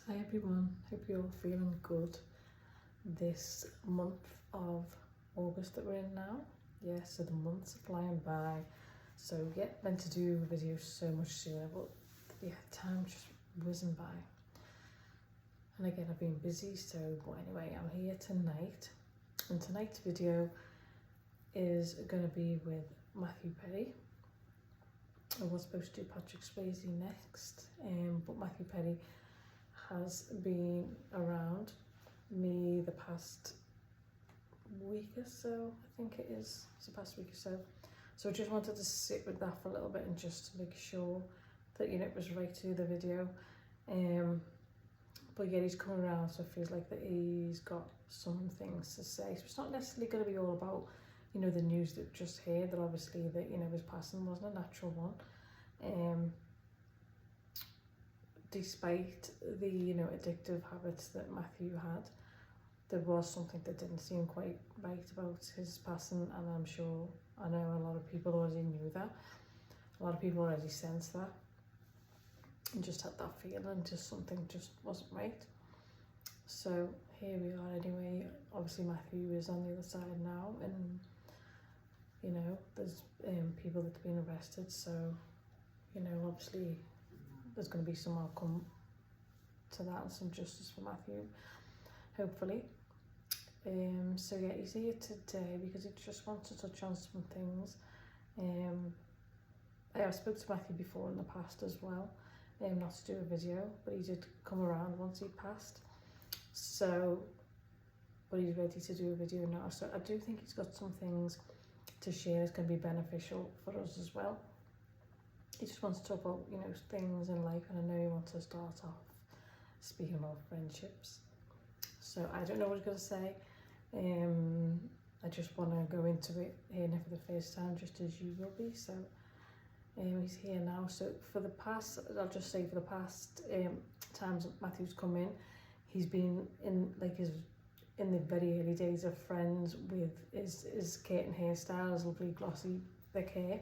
Hi everyone, hope you're all feeling good this month of August that we're in now. Yeah, so the months are flying by. So yeah, meant to do a video so much sooner, but yeah, time just whizzing by. And again, I've been busy, but anyway, I'm here tonight. And tonight's video is going to be with Mathew Perry. I was supposed to do Patrick Swayze next, but Mathew Perry has been around me the past week or so, I think it is. It's the past week or so. So I just wanted to sit with that for a little bit and just make sure that, you know, it was right to do the video. But yeah, he's coming around, so it feels like that he's got some things to say. So it's not necessarily going to be all about, you know, the news that just heard, that obviously that, you know, his passing wasn't a natural one. Despite the, you know, addictive habits that Mathew had, there was something that didn't seem quite right about his passing, and I know a lot of people already knew that. A lot of people already sensed that and just had that feeling, just something just wasn't right. So here we are anyway. Obviously Mathew is on the other side now, and you know, there's people that have been arrested, so you know, obviously there's going to be some outcome to that and some justice for Mathew, hopefully. So yeah, he's here today because he just wants to touch on some things. I spoke to Mathew before in the past as well, not to do a video, but he did come around once he passed. So, but he's ready to do a video now. So I do think he's got some things to share that's going to be beneficial for us as well. He just wants to talk about, you know, things in life, and I know he wants to start off speaking about friendships. So I don't know what he's going to say. I just want to go into it here now for the first time, just as you will be. So he's here now. So for the past, I'll just say for the past times Mathew's come in, he's been in in the very early days of friends with his curtain hairstyle, his lovely glossy thick hair.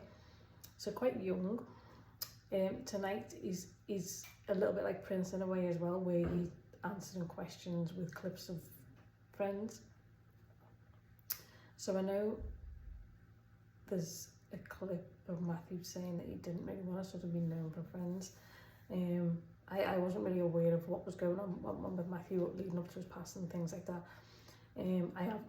So quite young. Tonight he's a little bit like Prince in a way as well, where he's answering questions with clips of friends. So I know there's a clip of Mathew saying that he didn't really want to sort of be known for friends. I wasn't really aware of what was going on with Mathew leading up to his passing and things like that.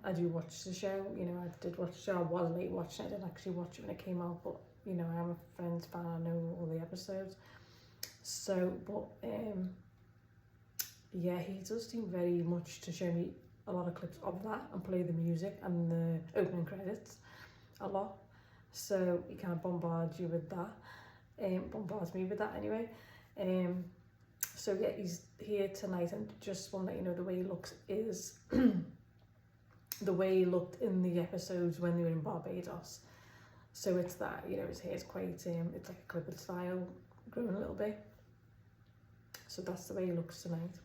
I do watch the show, you know, I did watch the show. I was late watching it, I didn't actually watch it when it came out, but you know, I am a Friends fan, I know all the episodes. So, but yeah, he does seem very much to show me a lot of clips of that and play the music and the opening credits a lot. So he kind of bombards you with that, bombards me with that anyway. So yeah, he's here tonight, and just want to let you know the way he looks is the way he looked in the episodes when they were in Barbados. So it's that, you know, his hair's quite, it's like a clipped style, growing a little bit. So that's the way he looks tonight.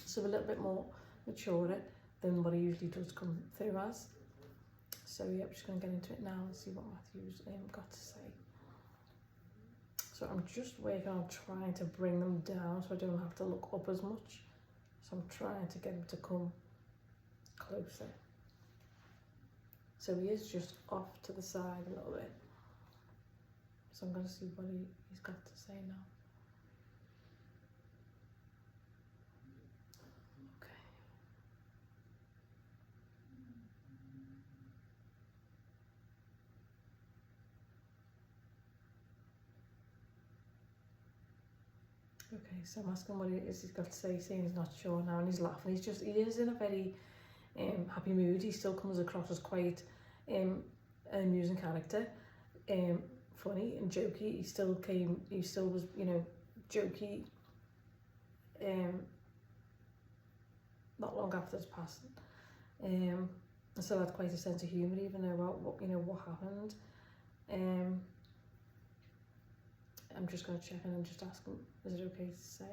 So a little bit more mature than what he usually does come through as. So yeah, I'm just going to get into it now and see what Mathew's got to say. So I'm just working on trying to bring them down so I don't have to look up as much. So I'm trying to get him to come closer. So he is just off to the side a little bit. So I'm going to see what he's got to say now. Okay, so I'm asking what it is he's got to say, saying he's not sure now, and he's laughing. He is in a very happy mood. He still comes across as quite an amusing character, funny and jokey. He still was, you know, jokey not long after his passing. And still had quite a sense of humour, even though what happened. I'm just going to check in and just ask him, is it okay to say?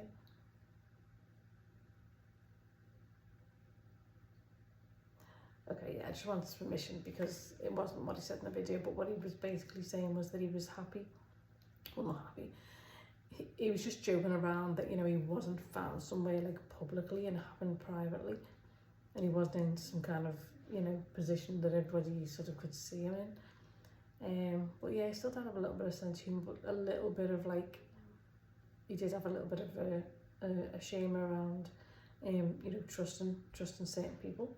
Okay, yeah, I just wanted his permission because it wasn't what he said in the video, but what he was basically saying was that he was happy, well, not happy, he was just joking around that, you know, he wasn't found somewhere like publicly and happened privately, and he wasn't in some kind of, you know, position that everybody sort of could see him in. But yeah, he still did have a little bit of sense of humour, but a little bit of like, he did have a little bit of a shame around, you know, trusting certain people.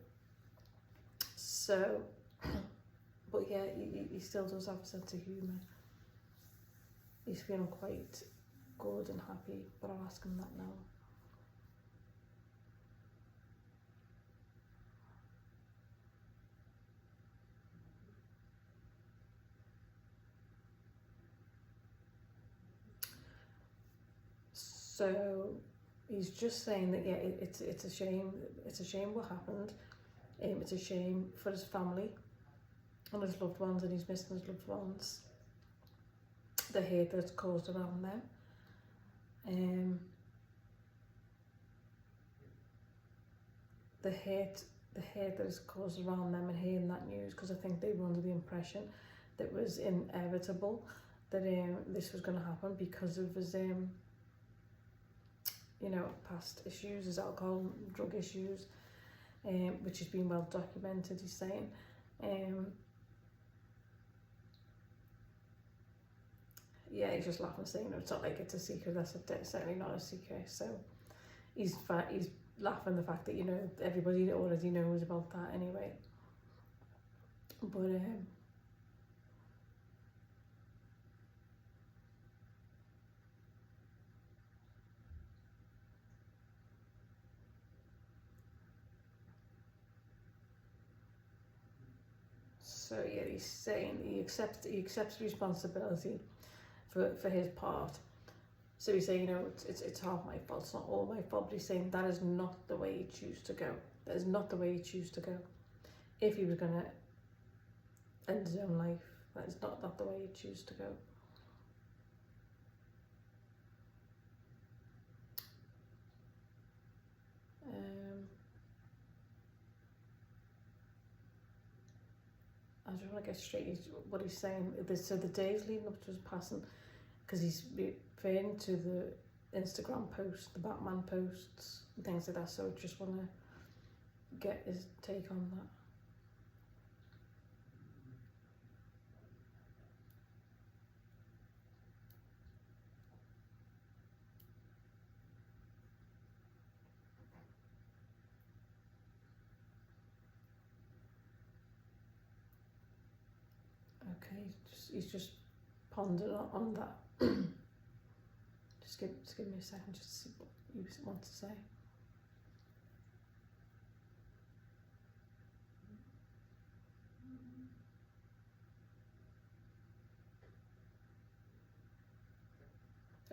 So, but yeah, he still does have a sense of humour. He's feeling quite good and happy, but I'll ask him that now. So he's just saying that, yeah, it's a shame. It's a shame what happened. It's a shame for his family and his loved ones, and he's missing his loved ones. The hate that's caused around them. The hate that is caused around them, and hearing that news, because I think they were under the impression that it was inevitable that this was going to happen because of his you know, past issues, his alcohol, drug issues, which has been well documented, he's saying. Yeah, he's just laughing, saying, no, it's not like it's a secret. That's certainly not a secret. So he's laughing the fact that, you know, everybody already knows about that anyway. But so yeah, he's saying he accepts responsibility for his part. So he's saying, you know, it's half my fault, it's not all my fault, but he's saying that is not the way he chose to go. That is not the way he chose to go. If he was going to end his own life, that is not the way he chose to go. I just want to get straight what he's saying. So the days leading up to his passing, because he's referring to the Instagram post, the Batman posts, and things like that. So I just want to get his take on that. Okay, he's just pondering on that. just give me a second just to see what you want to say.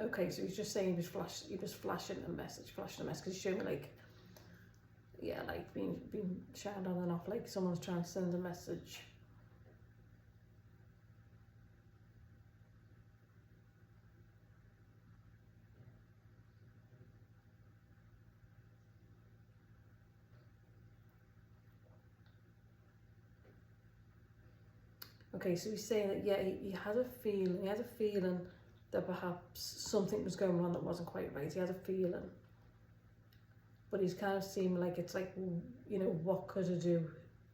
Okay, so he's just saying he was flashing a message, because he's showing me like, yeah, like being shouted on and off, like someone's trying to send a message. Okay, so he's saying that, yeah, he had a feeling that perhaps something was going on that wasn't quite right. He had a feeling, but he's kind of seeming like it's like, well, you know, what could I do?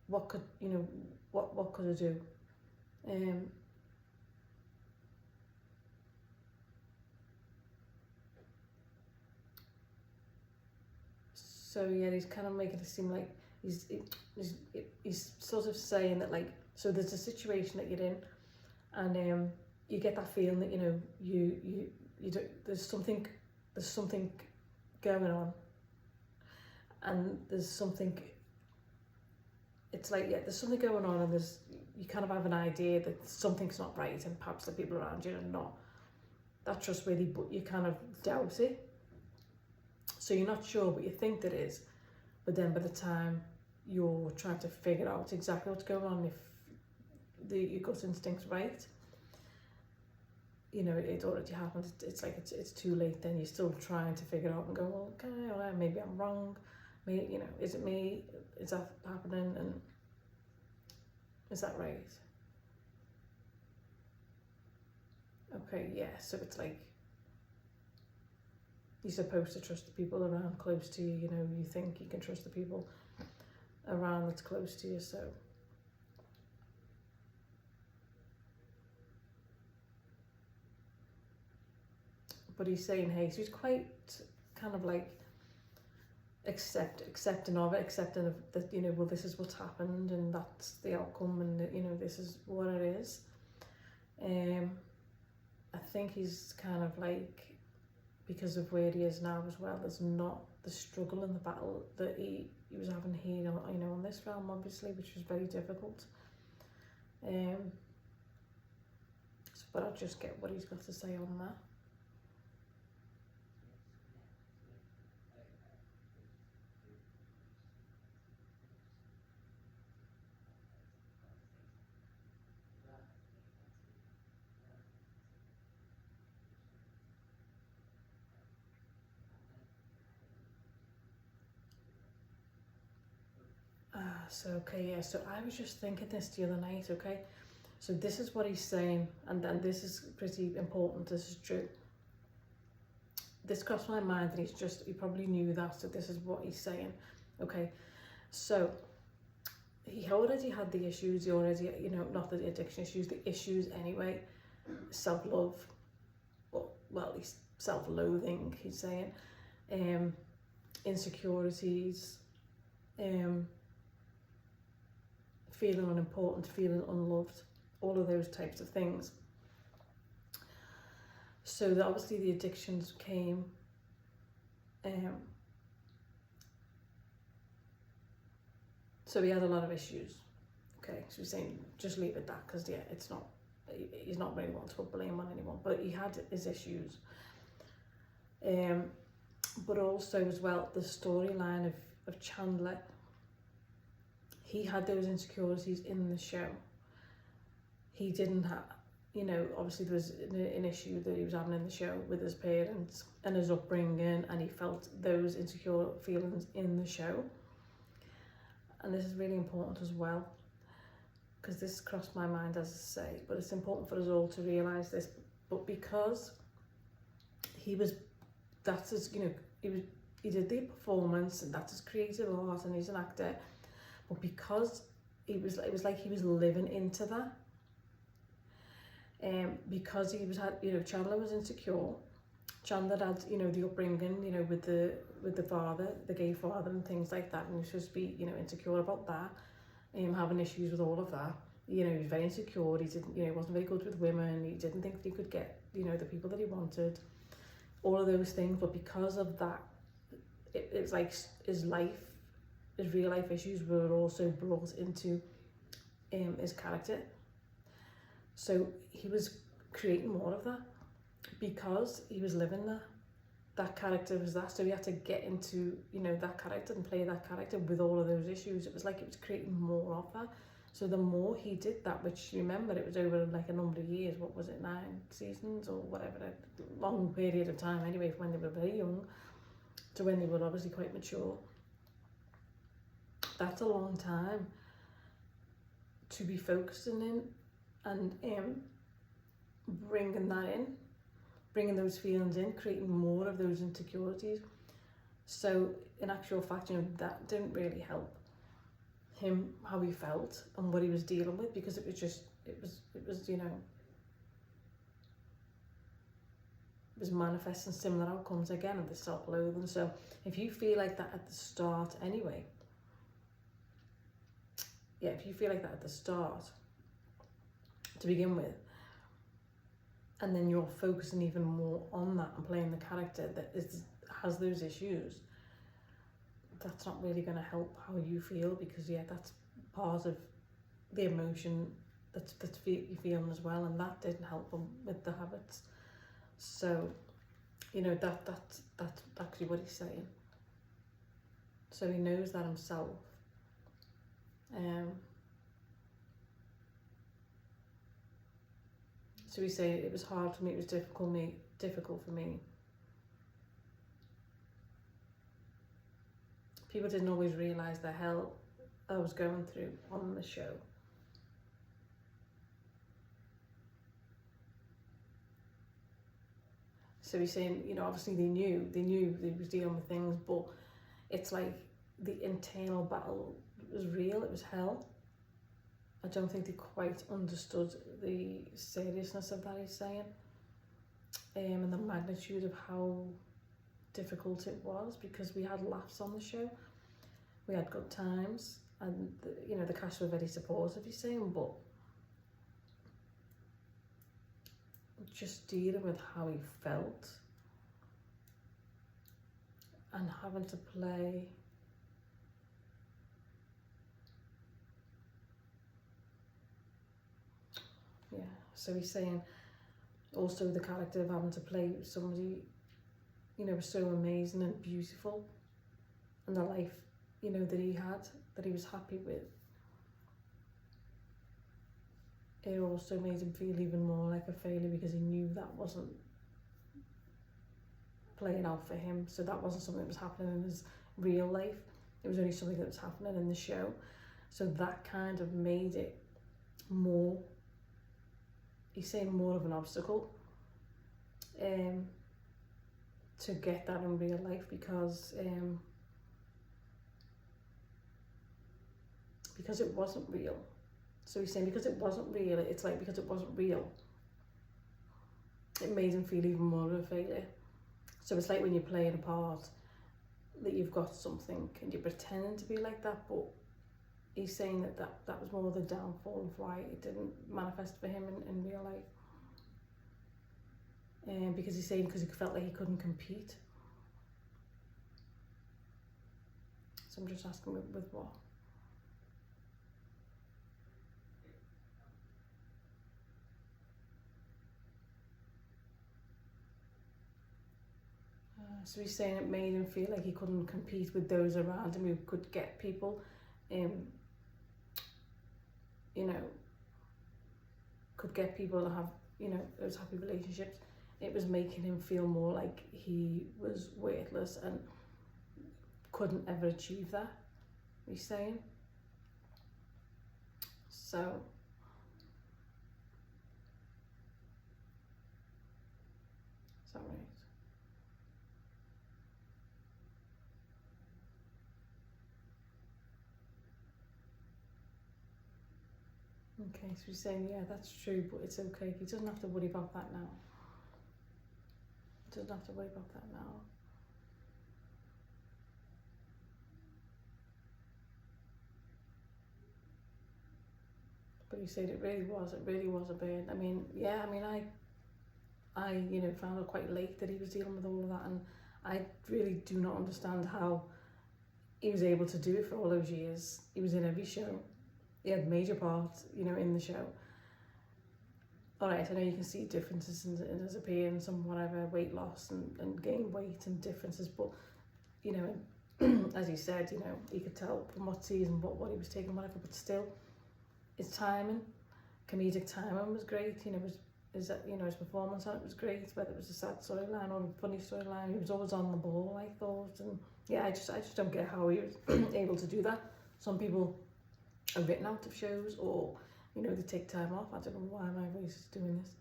What could I do? So yeah, he's kind of making it seem like he's sort of saying that, like, so there's a situation that you're in, and you get that feeling that, you know, you do, there's something going on, and there's something, it's like, yeah, there's something going on, and you kind of have an idea that something's not right, and perhaps the people around you are not that trustworthy, but you kind of doubt it. So you're not sure, but you think there is. But then by the time you're trying to figure out exactly what's going on, if your gut instinct's right, you know, it already happened. It's like it's too late. Then you're still trying to figure out and go, well, okay, well, maybe I'm wrong. Maybe, you know, is it me? Is that happening? And is that right? Okay, yeah. So it's like, you're supposed to trust the people around close to you, you know, you think you can trust the people around that's close to you, so. But he's saying, hey, so he's quite kind of like accepting of it, accepting of that, you know, well, this is what's happened and that's the outcome, and you know, this is what it is. I think he's kind of like, because of where he is now as well, there's not the struggle and the battle that he was having here, you know, on this realm, obviously, which was very difficult. But I'll just get what he's got to say on that. Okay, yeah, so I was just thinking this the other night, okay? So this is what he's saying, and then this is pretty important, this is true. This crossed my mind, and he probably knew that, so this is what he's saying, okay? So, he already had the issues, he already, you know, not the addiction issues, the issues anyway, self-love, well, he's self-loathing, he's saying, insecurities, feeling unimportant, feeling unloved, all of those types of things. So that obviously the addictions came, so he had a lot of issues. Okay, so he's saying just leave it that, because yeah, it's not, he's not really wanting to put blame on anyone, but he had his issues. But also as well, the storyline of Chandler, he had those insecurities in the show. He didn't have, you know, obviously there was an issue that he was having in the show with his parents and his upbringing, and he felt those insecure feelings in the show. And this is really important as well, because this crossed my mind, as I say, but it's important for us all to realise this. But because that's his, you know, he did the performance, and that's his creative art, and he's an actor. But because it was like he was living into that. Because he had, you know, Chandler was insecure. Chandler had, you know, the upbringing, you know, with the father, the gay father, and things like that, and he was supposed to be, you know, insecure about that, having issues with all of that. You know, he was very insecure. He didn't, you know, he wasn't very good with women. He didn't think that he could get, you know, the people that he wanted. All of those things, but because of that, it's like his real life issues were also brought into his character. So he was creating more of that because he was living that character was that. So he had to get into, you know, that character and play that character with all of those issues. It was like it was creating more of that. So the more he did that, which, remember, it was over like a number of years, what was it, 9 seasons or whatever, a long period of time anyway, from when they were very young to when they were obviously quite mature. That's a long time to be focusing in and bringing that in, bringing those feelings in, creating more of those insecurities. So in actual fact, you know, that didn't really help him, how he felt and what he was dealing with, because it was you know, it was manifesting similar outcomes again of the self-loathing. So if you feel like that at the start anyway, yeah, if you feel like that at the start to begin with, and then you're focusing even more on that and playing the character that has those issues, that's not really going to help how you feel, because yeah, that's part of the emotion that's you're feeling as well, and that didn't help him with the habits. So, you know, that's actually what he's saying. So he knows that himself. So he's saying it was hard for me, it was difficult for me. People didn't always realise the hell I was going through on the show. So he's saying, you know, obviously they knew they was dealing with things, but it's like the internal battle was real, it was hell. I don't think they quite understood the seriousness of that, he's saying, and the magnitude of how difficult it was, because we had laughs on the show, we had good times, and you know, the cast were very supportive, he's saying, but just dealing with how he felt and having to play so he's saying also the character of having to play somebody, you know, was so amazing and beautiful, and the life, you know, that he had, that he was happy with, it also made him feel even more like a failure, because he knew that wasn't playing out for him, so that wasn't something that was happening in his real life, it was only something that was happening in the show. So that kind of made it more, he's saying, more of an obstacle to get that in real life, because it wasn't real. So he's saying because it wasn't real, it's like because it wasn't real, it made him feel even more of a failure. So it's like when you're playing a part that you've got something and you're pretending to be like that, but he's saying that was more the downfall of why it didn't manifest for him in real life. Because he's saying because he felt like he couldn't compete. So I'm just asking with what? So he's saying it made him feel like he couldn't compete with those around him who could get people, you know, could get people to have, you know, those happy relationships. It was making him feel more like he was worthless and couldn't ever achieve that, he's saying. So is that right? Okay, so he's saying, yeah, that's true, but it's okay. He doesn't have to worry about that now. He doesn't have to worry about that now. But he said it really was a burn. I mean, yeah, I mean, I you know, found out quite late that he was dealing with all of that, and I really do not understand how he was able to do it for all those years. He was in every show. He had major parts, you know, in the show. All right, I know you can see differences in his appearance and whatever, weight loss and gain weight and differences, but, you know, as he said, you know, you could tell from what season what he was taking, whatever, but still, his timing, comedic timing was great, you know, his performance on it was great, whether it was a sad storyline or a funny storyline, he was always on the ball, I thought, and yeah, I just don't get how he was able to do that. Some people are written out of shows, or, you know, they take time off. I don't know why my voice is doing this.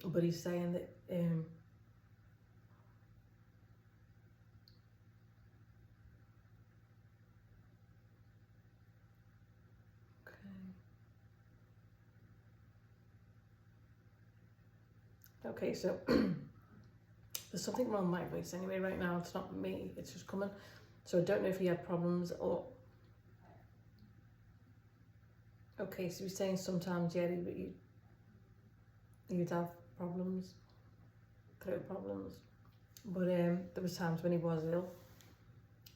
But he's saying that okay, so there's something wrong with my voice anyway right now. It's not me, it's just coming. So I don't know if he had problems or... Okay, so he's saying sometimes, yeah, he'd have problems, throat problems. But there was times when he was ill.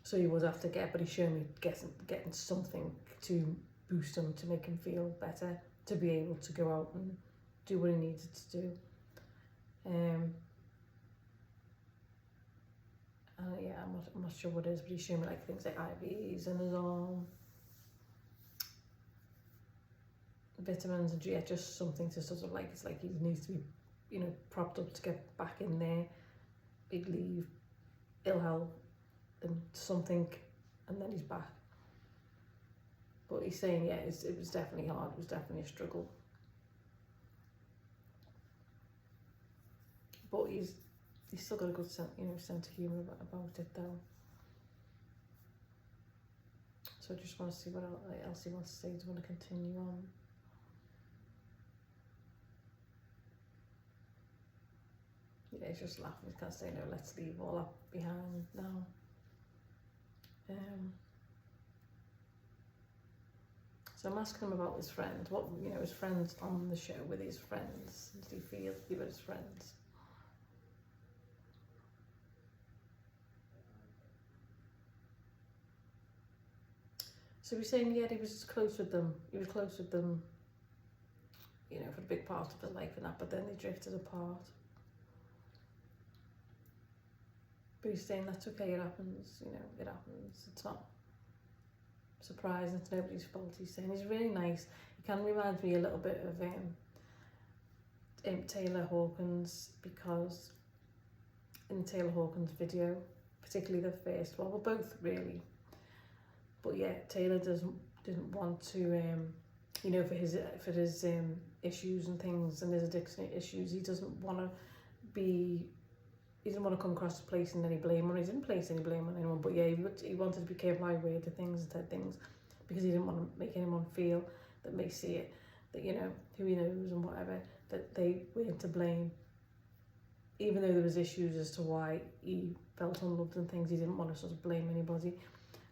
So he would have to but he showed me getting something to boost him, to make him feel better, to be able to go out and do what he needed to do. Yeah, I'm not sure what it is, but he showed me like things like IVs in his arm, vitamins, and yeah, just something to sort of like, it's like he needs to be, you know, propped up to get back in there. Big leave, ill health, and something, and then he's back. But he's saying, yeah, it was definitely hard. It was definitely a struggle. But he's still got a good sense of humour about it though. So I just want to see what else he wants to say. Does he want to continue on? Yeah, he's just laughing. He can't say no. Let's leave all that behind now. So I'm asking him about his friends. What, his friends on the show, with his friends. Did he feel he was his friends? So he's saying, yeah, he was close with them. He was close with them, for a big part of his life and that, but then they drifted apart. But he's saying that's okay, it happens, it happens. It's not surprising, it's nobody's fault. He's saying he's really nice. He kind of reminds me a little bit of Taylor Hawkins, because in Taylor Hawkins' video, particularly the first one, well, both really. But yeah, Taylor didn't want to, for his issues and things and his addiction issues, he doesn't want to come across placing any blame on. He didn't place any blame on anyone, but yeah, he wanted to be careful how he worded things and said things, because he didn't want to make anyone feel that may see it, that who he knows and whatever, that they weren't to blame. Even though there was issues as to why he felt unloved and things, he didn't want to sort of blame anybody.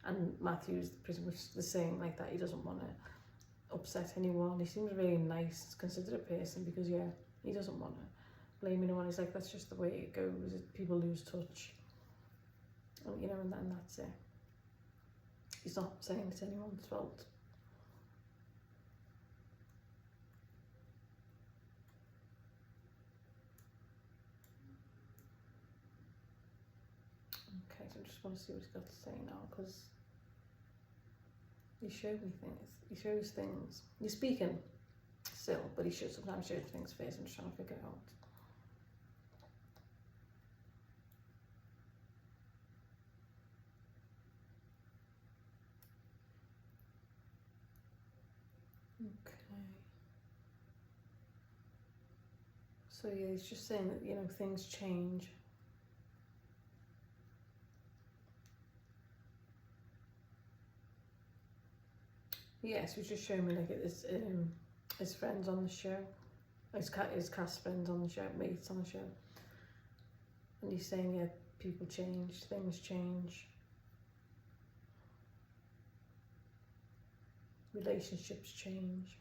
And Matthew's pretty much the same like that. He doesn't want to upset anyone. He seems a really nice, considerate person, because yeah, he doesn't want to blame anyone. He's like, that's just the way it goes. People lose touch, and that's it. He's not saying it's anyone's fault. Okay, so I just want to see what he's got to say now, because he showed me things. He shows things. He's speaking still, but he sometimes shows things first. I'm just trying to figure it out. Okay. So yeah, he's just saying that, things change. Yes, he's just showing me like his friends on the show, his cast friends on the show, mates on the show, and he's saying, yeah, people change, things change, relationships change.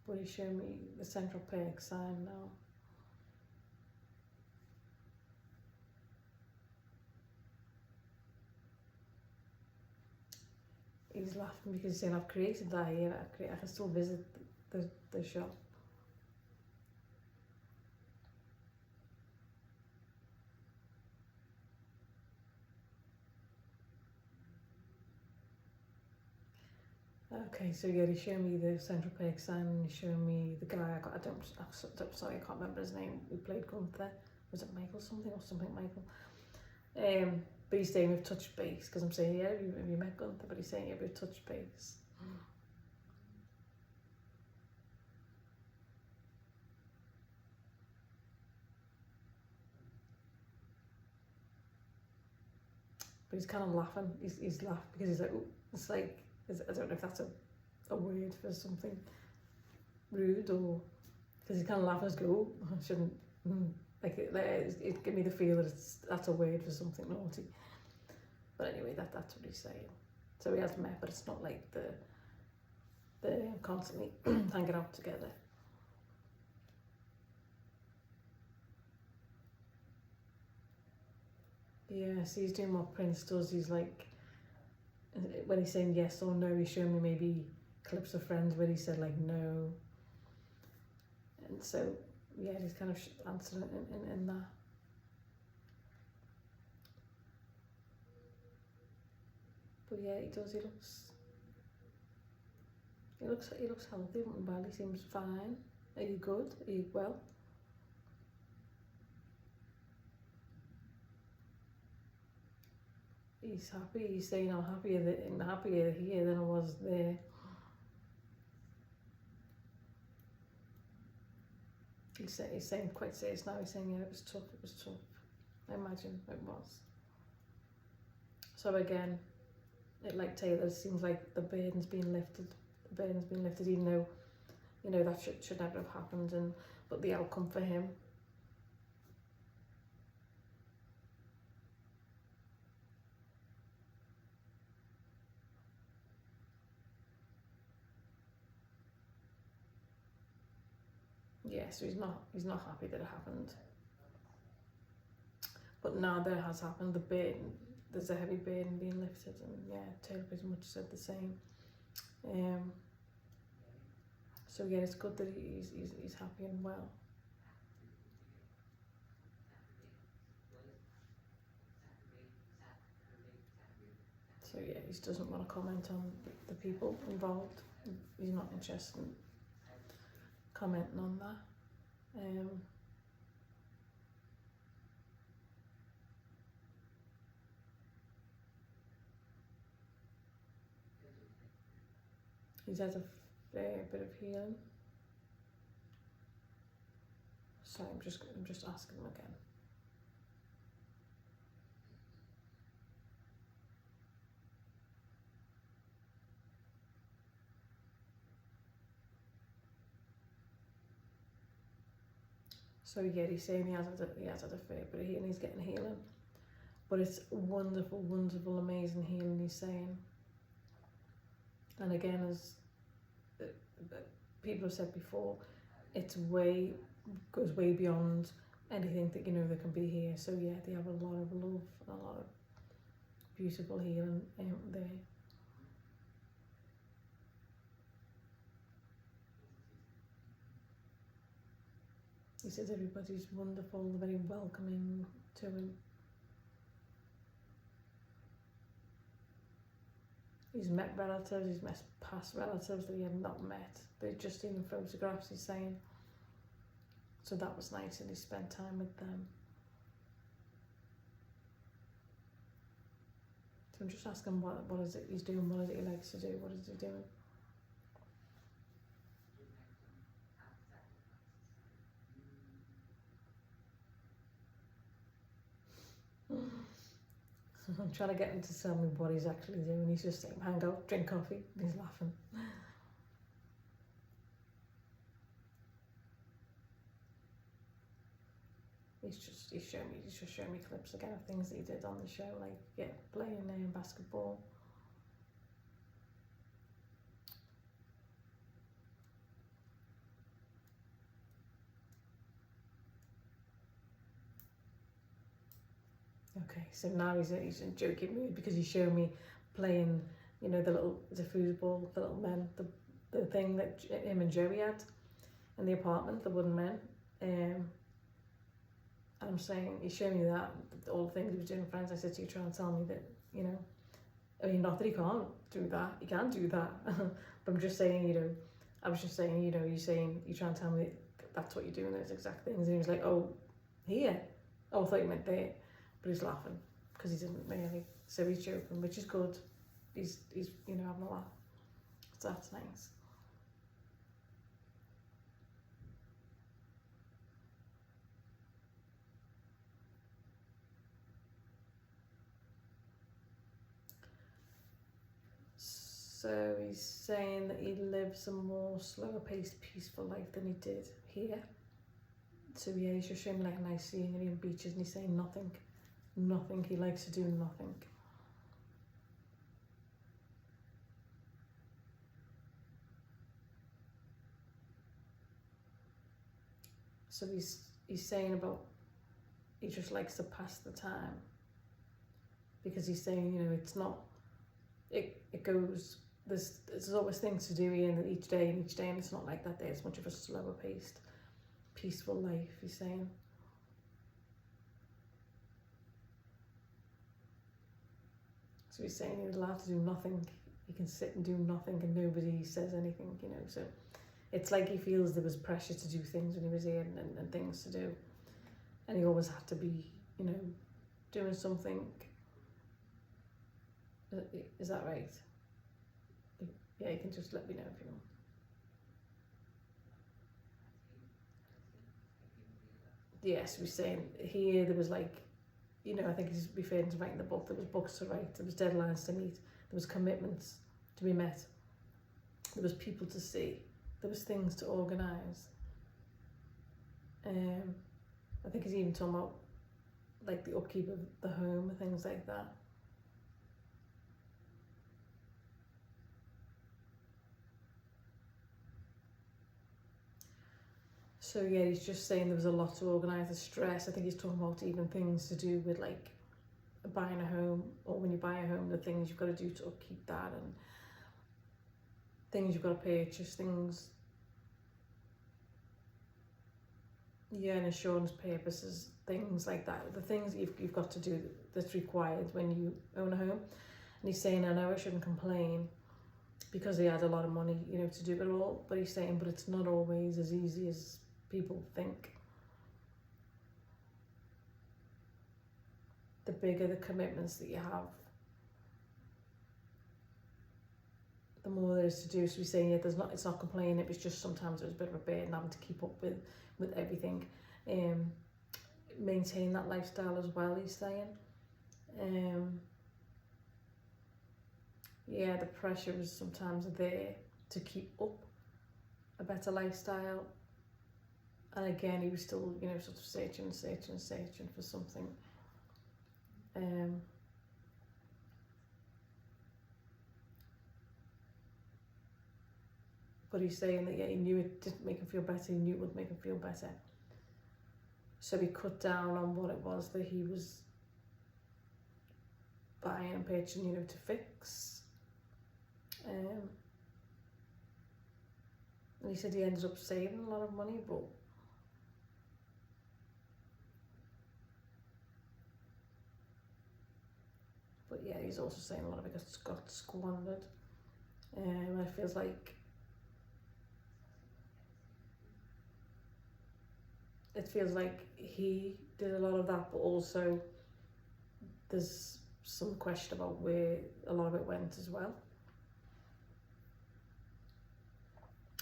But he's showing me the Central Perk sign now. He's laughing because he's saying, I've created that here, I can still visit the shop. Okay, so yeah, he's showing me the Central Perk sign, and he's showing me the guy sorry, I can't remember his name, who played Gunther. Was it Michael something or something Michael? But he's saying we've touched base, because I'm saying, yeah, have you met Gunther? But he's saying, yeah, we've touched base. But he's kind of laughing. He's laughing because he's like, ooh, it's like, I don't know if that's a word for something rude, or because he's kind of laughing as go, I shouldn't, like it gave me the feel that that's a word for something naughty. But anyway, that's what he's saying. So we have met, but it's not like they're constantly hanging out together. Yeah, so he's doing what Prince does. He's like, when he's saying yes or no, he's showing me maybe clips of Friends where he said like no. And so, yeah, he's kind of answering in that. But yeah, he does. He looks healthy. Well, he seems fine. Are you good? Are you well? he's happy. He's saying I'm happier here than I was there. He's saying quite serious now. He's saying, yeah, it was tough. I imagine it was. So again, like Taylor, it seems like the burden's been lifted. Even though, you know, that should never have happened. But the outcome for him, yeah, so he's not happy that it happened. But now that it has happened, there's a heavy burden being lifted, and yeah, Taylor pretty much said the same. So yeah, it's good that he's happy and well. So yeah, he doesn't want to comment on the people involved. He's not interested in commenting on that. He's had a fair bit of healing. So I'm just asking him again. So yeah, he's saying he has had a fair bit of healing. He's getting healing, but it's wonderful, wonderful, amazing healing. He's saying, and again, as people have said before, goes way beyond anything that, you know, that can be here. So yeah, they have a lot of love and a lot of beautiful healing there. He says everybody's wonderful, they're very welcoming to him. He's met relatives, he's met past relatives that he had not met. They'd just seen the photographs, he's saying. So that was nice, and he spent time with them. So I'm just asking what is it he's doing, what is it he likes to do, what is he doing? I'm trying to get him to tell me what he's actually doing. He's just saying, hang out, drink coffee, and he's laughing. He's just showing me clips again of things that he did on the show, like playing basketball. Okay, so now he's in a joking mood because he showed me playing, you know, the foosball, the little men, the thing that him and Joey had in the apartment, the wooden men. And I'm saying, he showed me that, all the things he was doing with friends. I said, so you're trying to tell me that, you know, I mean, not that he can't do that, he can do that. But I'm just saying, you know, I was just saying, you know, you're trying to tell me that that's what you're doing, those exact things. And he was like, oh, here? Oh, I thought you meant there. But he's laughing because he didn't really. So he's joking, which is good. He's you know, having a laugh. So that's nice. So he's saying that he lives a more slower paced, peaceful life than he did here. So yeah, he's just showing me like nice scenery and beaches, and he's saying nothing. He likes to do nothing. So he's saying about, he just likes to pass the time, because he's saying, you know, it's not, it goes, there's always things to do here each day, and it's not like that day. It's much of a slower paced, peaceful life, he's saying. So he's saying he's allowed to do nothing. He can sit and do nothing and nobody says anything, you know. So it's like he feels there was pressure to do things when he was here, and things to do. And he always had to be, you know, doing something. Is that right? Yeah, you can just let me know if you want. Yes, we're saying here there was like, you know, I think he's referring to writing the book. There was books to write, there was deadlines to meet, there was commitments to be met, there was people to see, there was things to organise. I think he's even talking about like the upkeep of the home and things like that. So yeah, he's just saying there was a lot to organise, the stress. I think he's talking about even things to do with like buying a home, or when you buy a home, the things you've got to do to upkeep that, and things you've got to purchase, things, yeah, and insurance purposes, things like that. The things you've got to do that's required when you own a home. And he's saying, I know I shouldn't complain because he had a lot of money, you know, to do it all. But he's saying, but it's not always as easy as people think. The bigger the commitments that you have, the more there is to do. So he's saying, yeah, it's not complaining, it was just sometimes it was a bit of a burden having to keep up with everything. Maintain that lifestyle as well, he's saying. Yeah, the pressure is sometimes there to keep up a better lifestyle. And again, he was still, you know, sort of searching for something. But he's saying that, yeah, he knew it didn't make him feel better, he knew it would make him feel better. So he cut down on what it was that he was buying and purchasing, you know, to fix. And he said he ended up saving a lot of money, but yeah, he's also saying a lot of it got squandered. And it feels like he did a lot of that, but also there's some question about where a lot of it went as well.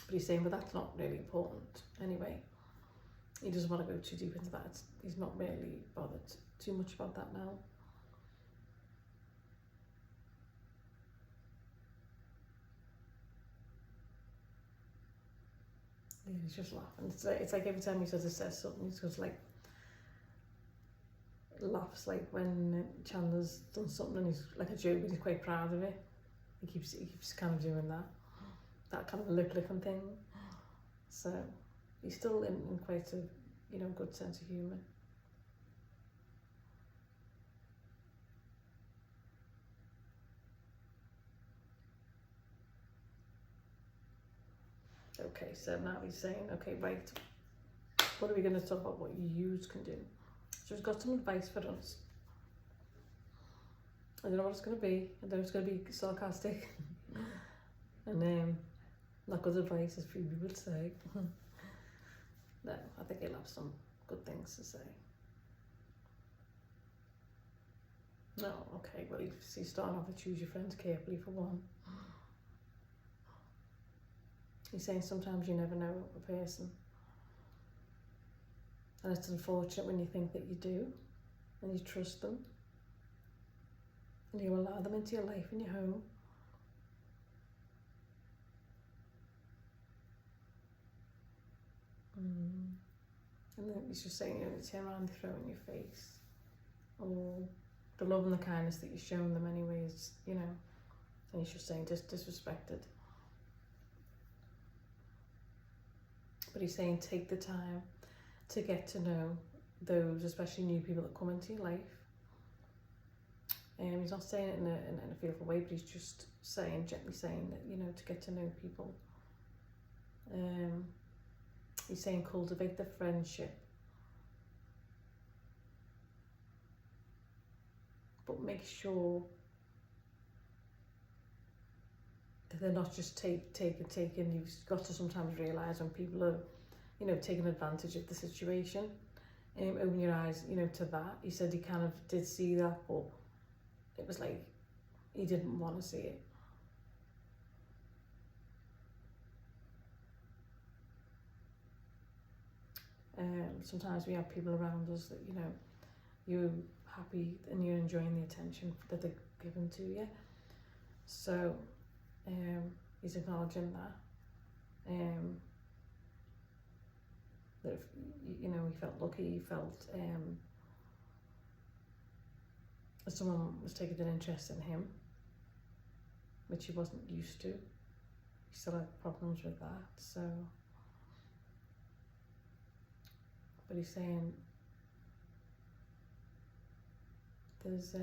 But he's saying, but that's not really important anyway. He doesn't want to go too deep into that. He's not really bothered too much about that now. Yeah, he's just laughing. It's like every time he says something, he's just like laughs, like when Chandler's done something and he's like a joke, but he's quite proud of it. He keeps kind of doing that kind of lip-licking thing. So he's still in quite a, you know, good sense of humour. Okay, so now he's saying, okay, right, what are we going to talk about what you can do? So he's got some advice for us. I don't know what it's going to be. I don't know if it's going to be sarcastic. And not good advice, as Phoebe would say. No, I think he'll have some good things to say. No, okay, well, he's starting off with choose your friends carefully for one. He's saying sometimes you never know a person. And it's unfortunate when you think that you do, and you trust them, and you allow them into your life and your home. And then he's just saying, you know, turn around and throw it in your face. Or the love and the kindness that you've shown them anyways, you know. And he's just saying disrespected. But he's saying take the time to get to know those, especially new people that come into your life. And he's not saying it in a fearful way, but he's just saying, gently saying that, you know, to get to know people. He's saying cultivate the friendship, but make sure that they're not just taking. You've got to sometimes realise when people are, you know, taking advantage of the situation. Open your eyes, you know, to that. He said he kind of did see that, but it was like he didn't want to see it. Sometimes we have people around us that, you know, you're happy and you're enjoying the attention that they're given to you. So he's acknowledging that. That if, you know, he felt lucky, he felt that someone was taking an interest in him, which he wasn't used to. He still had problems with that, so. But he's saying there's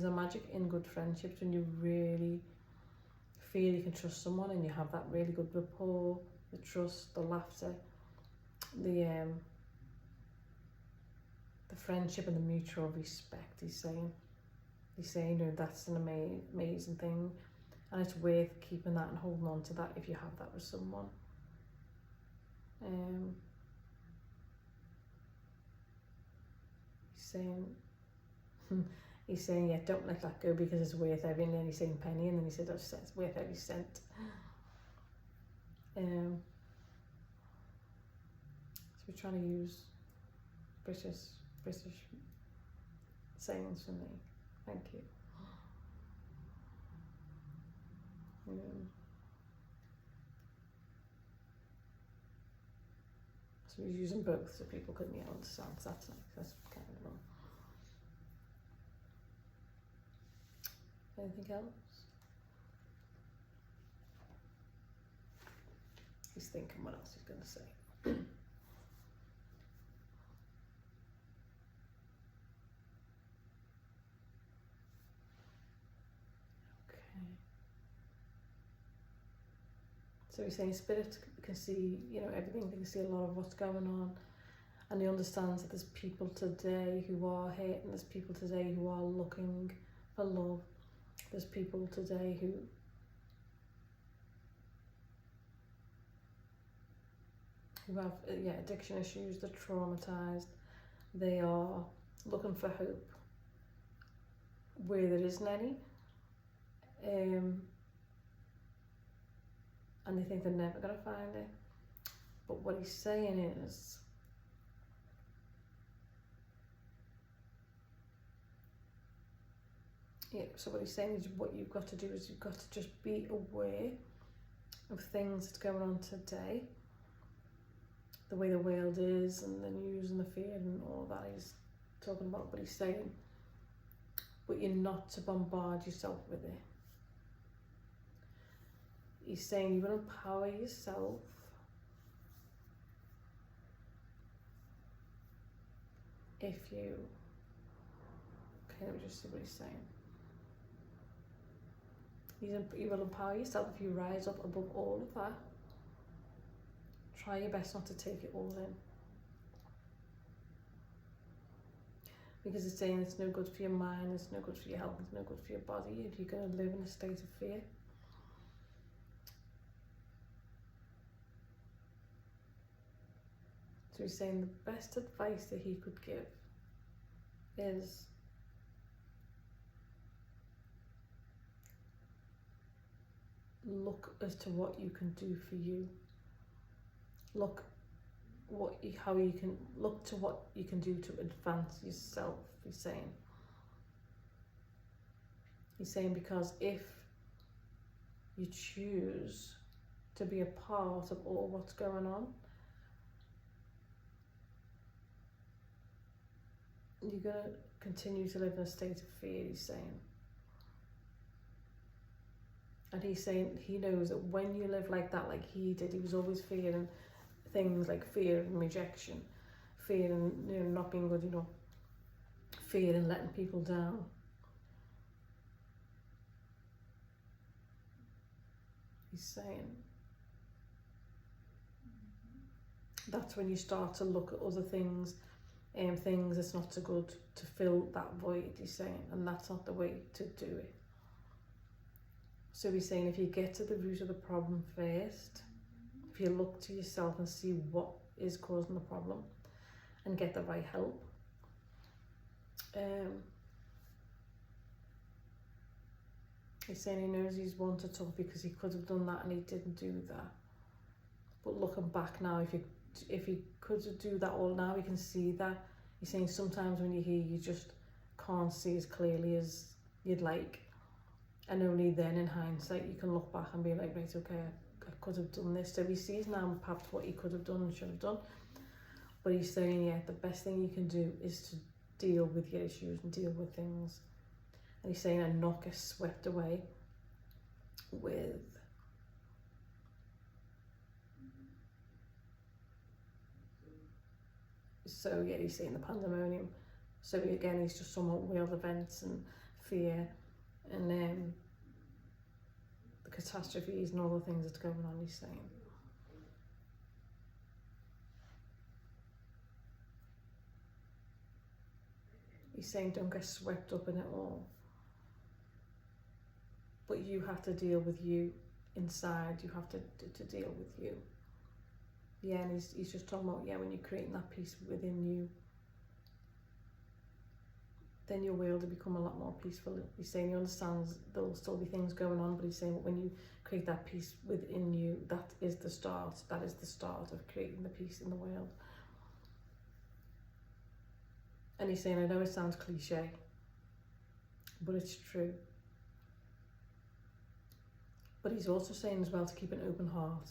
a magic in good friendships when you really feel you can trust someone and you have that really good rapport, the trust, the laughter, the friendship and the mutual respect. He's saying, you know, that's an amazing thing, and it's worth keeping that and holding on to that if you have that with someone. He's saying, yeah, don't let that go because it's worth every, and then he's saying penny, and then he said, oh, it's worth every cent. So we're trying to use British sayings for me. Thank you. So we're using both so people couldn't understand. So that's nice. That's kind of wrong. Anything else? He's thinking what else he's going to say. So he's saying spirit can see, you know, everything. They can see a lot of what's going on, and he understands that there's people today who are hurting. There's people today who are looking for love. There's people today who have addiction issues. They're traumatized. They are looking for hope where there isn't any. And they think they're never going to find it. But what he's saying is, so what he's saying is what you've got to do is you've got to just be aware of things that's going on today, the way the world is and the news and the fear and all that he's talking about, but he's saying, but you're not to bombard yourself with it. He's saying you will empower yourself if you, okay, let me just see what he's saying. You will empower yourself if you rise up above all of that. Try your best not to take it all in. Because it's saying it's no good for your mind, it's no good for your health, it's no good for your body if you're going to live in a state of fear. So he's saying the best advice that he could give is look as to what you can do for you. Look to what you can do to advance yourself, he's saying. He's saying because if you choose to be a part of all what's going on, you're going to continue to live in a state of fear, he's saying. And he's saying he knows that when you live like that, like he did, he was always fearing things like fear and rejection, fear and, you know, not being good enough, fear and letting people down. He's saying that's when you start to look at other things, things that's not so good, to fill that void, he's saying, and that's not the way to do it. So he's saying if you get to the root of the problem first, if you look to yourself and see what is causing the problem and get the right help, He's saying he knows he's one to talk because he could have done that and he didn't do that. But looking back now, if he could do that all now, he can see that. He's saying sometimes when you're here, you just can't see as clearly as you'd like. And only then, in hindsight, you can look back and be like, right, okay, I could have done this. So he sees now perhaps what he could have done and should have done. But he's saying, yeah, the best thing you can do is to deal with your issues and deal with things. And he's saying, and not get swept away with so yeah, he's saying the pandemonium. So again, he's just somewhat wild events and fear and the catastrophes and all the things that's going on, he's saying. He's saying don't get swept up in it all. But you have to deal with you inside, you have to deal with you. Yeah, and he's just talking about, yeah, when you're creating that peace within you, then your world will become a lot more peaceful. He's saying he understands there'll still be things going on, but he's saying when you create that peace within you, that is the start of creating the peace in the world. And he's saying, I know it sounds cliche, but it's true. But he's also saying as well to keep an open heart.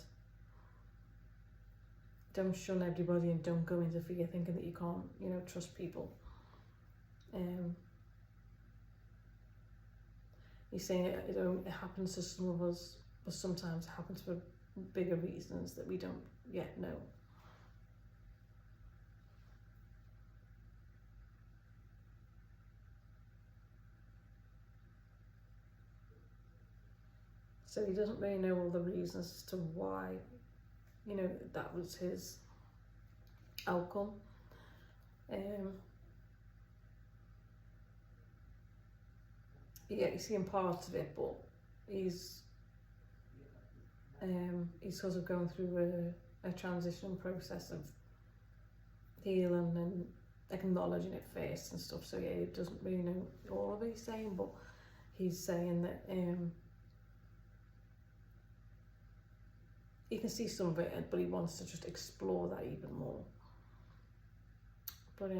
Don't shun everybody and don't go into fear thinking that you can't, trust people. He's saying it happens to some of us, but sometimes it happens for bigger reasons that we don't yet know. So he doesn't really know all the reasons as to why, that was his outcome. Yeah, he's seeing parts of it, but he's sort of going through a transition process of healing and acknowledging it first and stuff. So yeah, he doesn't really know all of it he's saying, but he's saying that he can see some of it, but he wants to just explore that even more. But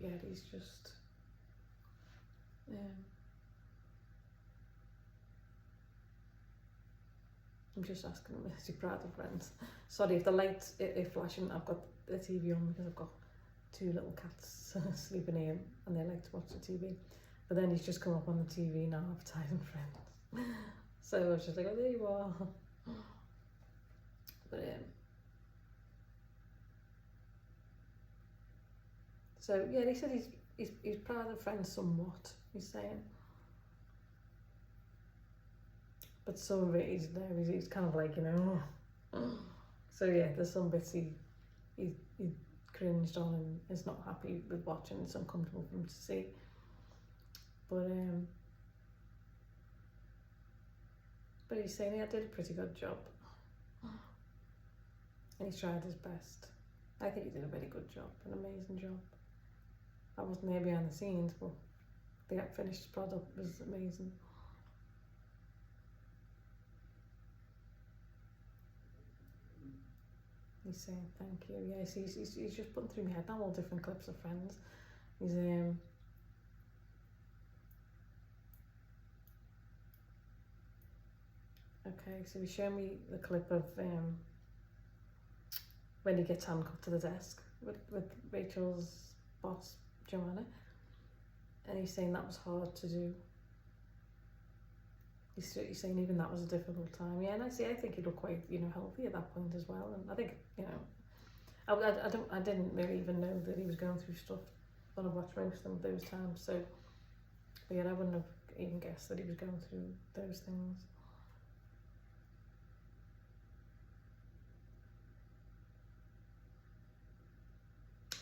yeah, he's just I'm just asking him, is he proud of friends? Sorry if the lights are flashing. I've got the TV on because I've got two little cats sleeping here and they like to watch the TV. But then he's just come up on the TV now advertising friends. So I was just like, oh, there you are. But so yeah, he said he's proud of friends somewhat, he's saying. But some of it he's kind of like, So yeah, there's some bits he cringed on and is not happy with watching. It's uncomfortable for him to see. But he's saying, I did a pretty good job. And he tried his best. I think he did a very good job, an amazing job. I wasn't there behind the scenes, but the finished product was amazing. He's saying thank you. Yes, he's just putting through my head now all different clips of friends. He's okay, so he's showing me the clip of when he gets handcuffed to the desk with Rachel's boss, Joanna, and he's saying that was hard to do. He's saying even that was a difficult time. Yeah, and I think he looked quite, healthy at that point as well. And I think, I didn't really even know that he was going through stuff when I watched most of those times. So, but yeah, I wouldn't have even guessed that he was going through those things.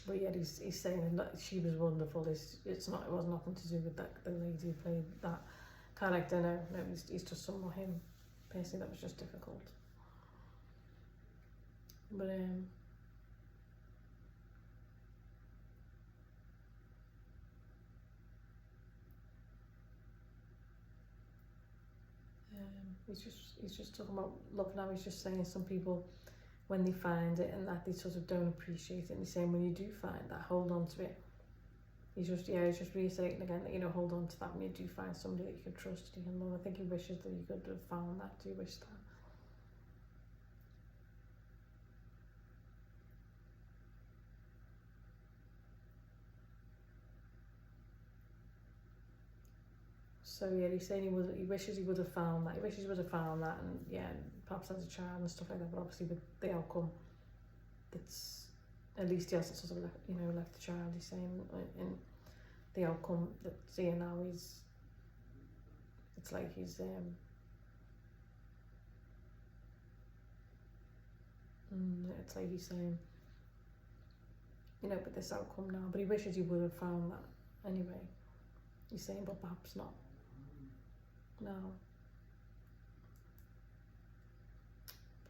But yeah, he's saying that she was wonderful. It was nothing to do with the lady who played that character. No, he's just somewhat him. Personally, that was just difficult. But He's just talking about, look now, he's just saying some people, when they find it and that, they sort of don't appreciate it, and he's saying when you do find that, hold on to it. He's just reiterating again that, you know, hold on to that when you do find somebody that you can trust, you can love. I think he wishes that you could have found that. Do you wish that? So yeah, he's saying he wishes he would have found that. He wishes he would have found that, and yeah, perhaps as a child and stuff like that. But obviously, with the outcome, that's at least he hasn't sort of left, you know, left the child. He's saying in the outcome that seeing now is, it's like he's it's like he's saying, you know, but this outcome now. But he wishes he would have found that anyway. He's saying, but perhaps not. No.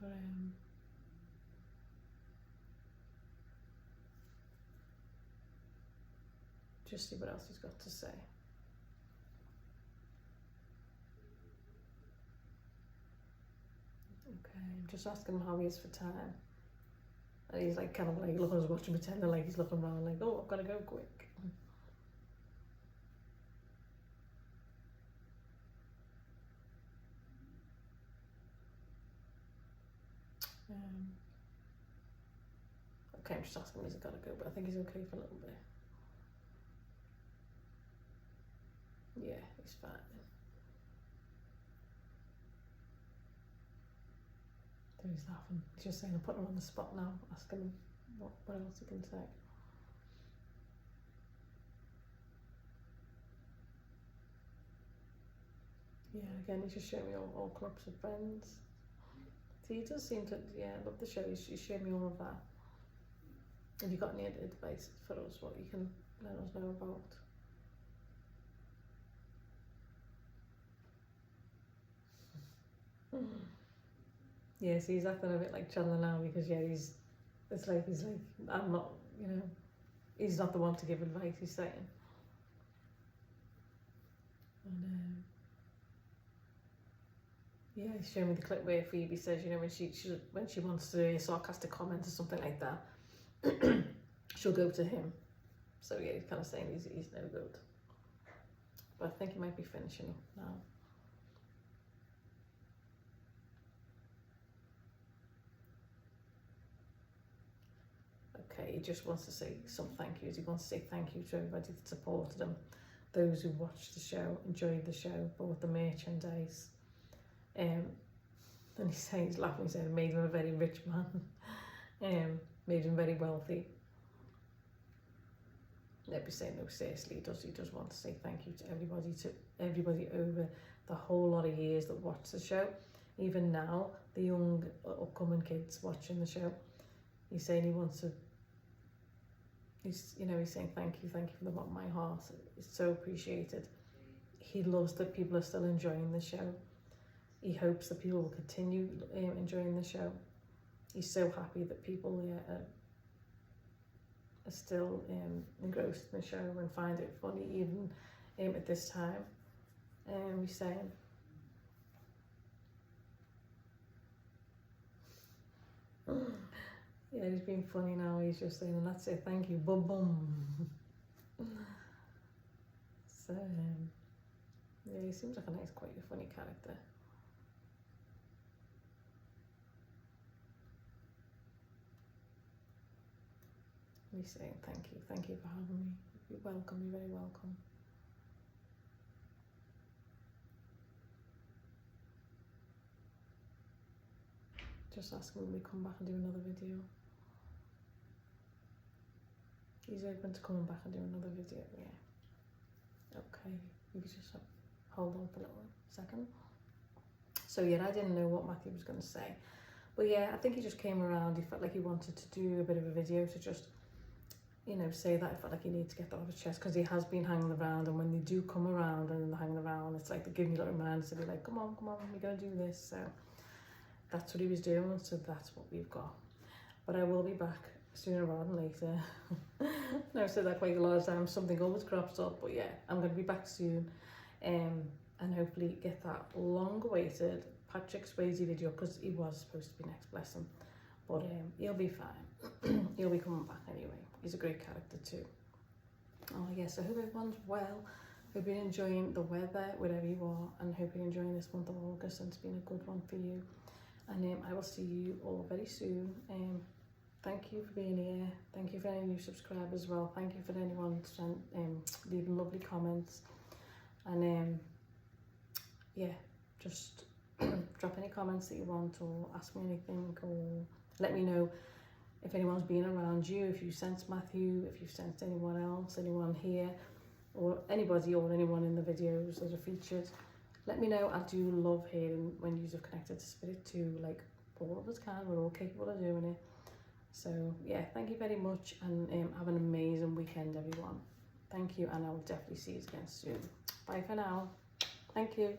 But just see what else he's got to say. Okay, I'm just asking him how he is for time. And he's like kind of like looking at us watching, pretending like he's looking around like, oh, I've got to go quick. Okay, I'm just asking him, he's got to go, but I think he's okay for a little bit. Yeah, he's fine. So he's laughing. He's just saying, I'm putting him on the spot now, asking him what else he can say. Yeah, again, he's just showing me all clubs of friends. See, he does seem to, yeah, I love the show. He's showing me all of that. Have you got any advice for us, what you can let us know about? Yeah, so he's acting a bit like Chandler now because, yeah, he's like, I'm not, you know, he's not the one to give advice, he's saying. And, yeah, he's showing me the clip where Phoebe says, you know, when she wants to do a sarcastic comment or something like that, she'll go to him. So yeah, he's kind of saying he's no good. But I think he might be finishing up now. Okay, he just wants to say some thank yous. He wants to say thank you to everybody that supported him, those who watched the show, enjoyed the show, bought the merchandise. And he's laughing, he's saying it made him a very rich man, made him very wealthy. They'd be saying, no, seriously, he does want to say thank you to everybody over the whole lot of years that watched the show. Even now, the young upcoming kids watching the show, he's saying he wants to, he's saying thank you from the bottom of my heart. It's so appreciated. He loves that people are still enjoying the show. He hopes that people will continue enjoying the show. He's so happy that people are still engrossed in the show and find it funny even at this time. He's saying, yeah, he's being funny now. He's just saying, and that's it, thank you, boom boom. So yeah, he seems like a nice, quite a funny character. He's saying thank you for having me. You're welcome, you're very welcome. Just ask him when we come back and do another video. He's open to coming back and do another video, yeah. Okay, you can just hold on for a little second. So yeah, I didn't know what Matthew was going to say. But yeah, I think he just came around, he felt like he wanted to do a bit of a video to just, you know, say that. I felt like he needed to get that off his chest because he has been hanging around, and when they do come around and they're hanging around, it's like they're giving you little reminders to be like, come on, we're going to do this. So that's what he was doing, so that's what we've got. But I will be back sooner rather than later. I've said that quite a lot of times, something always crops up, but yeah, I'm going to be back soon. and hopefully get that long-awaited Patrick Swayze video, because he was supposed to be next, bless him. But he'll be fine. He'll be coming back anyway. He's a great character too. Oh yes, I hope everyone's well. Hope you're enjoying the weather wherever you are, and hope you're enjoying this month of August and it's been a good one for you. And I will see you all very soon. Thank you for being here. Thank you for any new subscribers as well. Thank you for anyone leaving lovely comments. And yeah, just drop any comments that you want, or ask me anything, or let me know if anyone's been around you, if you sense Matthew, if you've sensed anyone else, anyone here, or anybody or anyone in the videos that are featured. Let me know. I do love hearing when you're connected to spirit too, like all of us can, we're all capable of doing it. So yeah, thank you very much, and have an amazing weekend everyone. Thank you, and I will definitely see you again soon. Bye for now. Thank you.